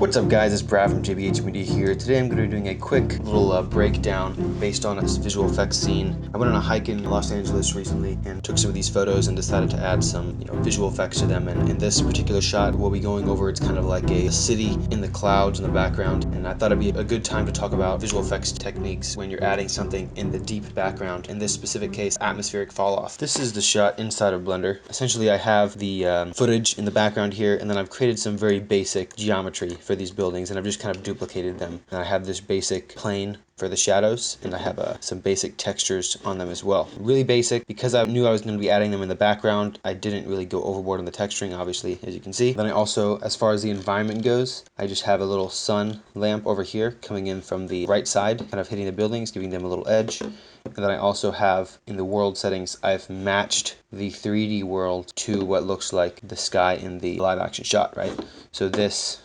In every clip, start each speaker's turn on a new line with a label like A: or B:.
A: What's up guys, it's Brad from JBHMEDIA here. Today I'm going to be doing a quick little breakdown based on a visual effects scene. I went on a hike in Los Angeles recently and took some of these photos and decided to add some visual effects to them. And in this particular shot we'll be going over, it's kind of like a city in the clouds in the background. And I thought it'd be a good time to talk about visual effects techniques when you're adding something in the deep background. In this specific case, atmospheric fall off. This is the shot inside of Blender. Essentially I have the footage in the background here, and then I've created some very basic geometry for these buildings, and I've just kind of duplicated them. And I have this basic plane for the shadows, and I have some basic textures on them as well. Really basic, because I knew I was going to be adding them in the background. I didn't really go overboard on the texturing, obviously, as you can see. Then I also, as far as the environment goes, I just have a little sun lamp over here coming in from the right side, kind of hitting the buildings, giving them a little edge. And then I also have, in the world settings, I've matched the 3D world to what looks like the sky in the live action shot, right? So this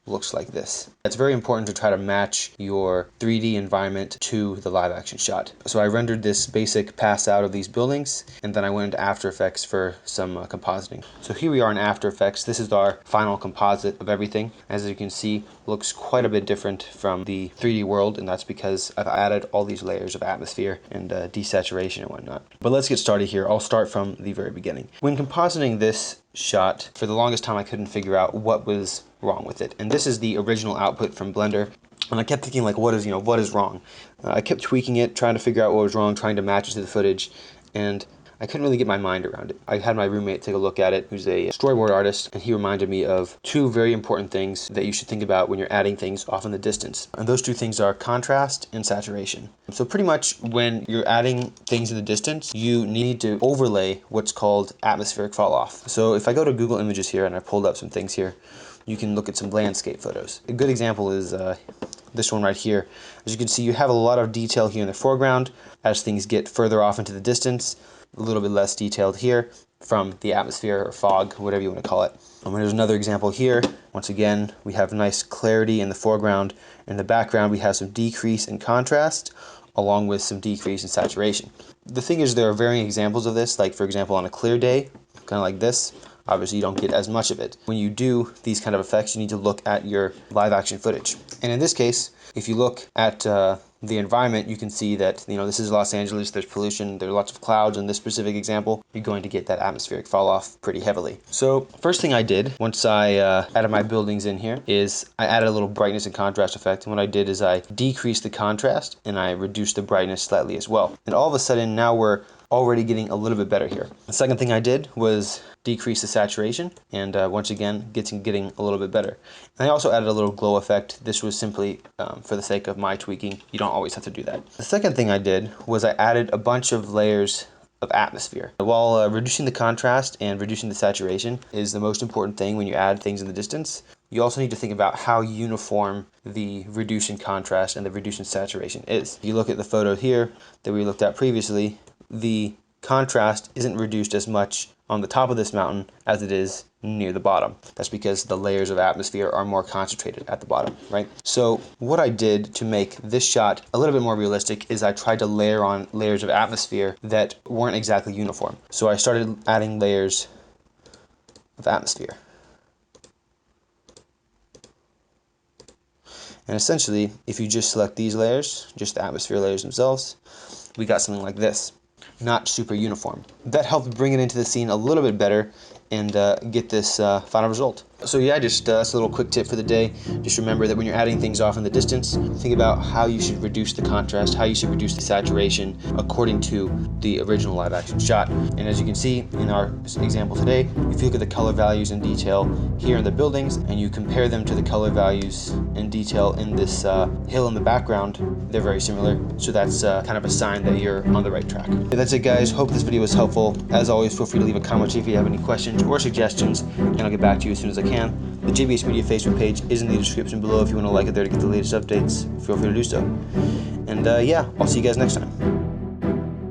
A: looks like this. It's very important to try to match your 3D environment to the live action shot. So I rendered this basic pass out of these buildings, and then I went into After Effects for some compositing. So here we are in After Effects. This is our final composite of everything. As you can see, looks quite a bit different from the 3D world, and that's because I've added all these layers of atmosphere and desaturation and whatnot. But let's get started here. I'll start from the very beginning. When compositing this shot, for the longest time I couldn't figure out what was wrong with it. And this is the original output from Blender. And I kept thinking, like, what is wrong? I kept tweaking it, trying to figure out what was wrong, trying to match it to the footage, and I couldn't really get my mind around it. I had my roommate take a look at it, who's a storyboard artist, and he reminded me of two very important things that you should think about when you're adding things off in the distance. And those two things are contrast and saturation. So pretty much when you're adding things in the distance, you need to overlay what's called atmospheric fall off. So if I go to Google Images here, and I pulled up some things here, you can look at some landscape photos. A good example is this one right here. As you can see, you have a lot of detail here in the foreground. As things get further off into the distance, a little bit less detailed here from the atmosphere or fog, whatever you want to call it. And there's another example here. Once again, we have nice clarity in the foreground. In the background, we have some decrease in contrast, along with some decrease in saturation. The thing is, there are varying examples of this, like for example on a clear day, kind of like this. Obviously you don't get as much of it. When you do these kind of effects, you need to look at your live action footage. And in this case, if you look at the environment, you can see that this is Los Angeles, there's pollution, there are lots of clouds. In this specific example, you're going to get that atmospheric fall off pretty heavily. So first thing I did, once I added my buildings in here, is I added a little brightness and contrast effect. And what I did is I decreased the contrast and I reduced the brightness slightly as well. And all of a sudden now we're already getting a little bit better here. The second thing I did was decrease the saturation, and once again getting a little bit better. And I also added a little glow effect. This was simply for the sake of my tweaking. You don't always have to do that. The second thing I did was I added a bunch of layers of atmosphere. While reducing the contrast and reducing the saturation is the most important thing when you add things in the distance, you also need to think about how uniform the reduce in contrast and the reduce in saturation is. If you look at the photo here that we looked at previously, the contrast isn't reduced as much on the top of this mountain as it is near the bottom. That's because the layers of atmosphere are more concentrated at the bottom, right? So what I did to make this shot a little bit more realistic is I tried to layer on layers of atmosphere that weren't exactly uniform. So I started adding layers of atmosphere. And essentially, if you just select these layers, just the atmosphere layers themselves, we got something like this. Not super uniform. That helped bring it into the scene a little bit better and get this final result. So yeah, just that's a little quick tip for the day. Just remember that when you're adding things off in the distance, think about how you should reduce the contrast, how you should reduce the saturation according to the original live action shot. And as you can see in our example today, if you look at the color values in detail here in the buildings and you compare them to the color values in detail in this hill in the background, they're very similar. So that's kind of a sign that you're on the right track. That's it guys, hope this video was helpful. As always, feel free to leave a comment if you have any questions or suggestions, and I'll get back to you as soon as I can. The JBHMEDIA Facebook page is in the description below if you want to like it there to get the latest updates. Feel free to do so. And yeah, I'll see you guys next time.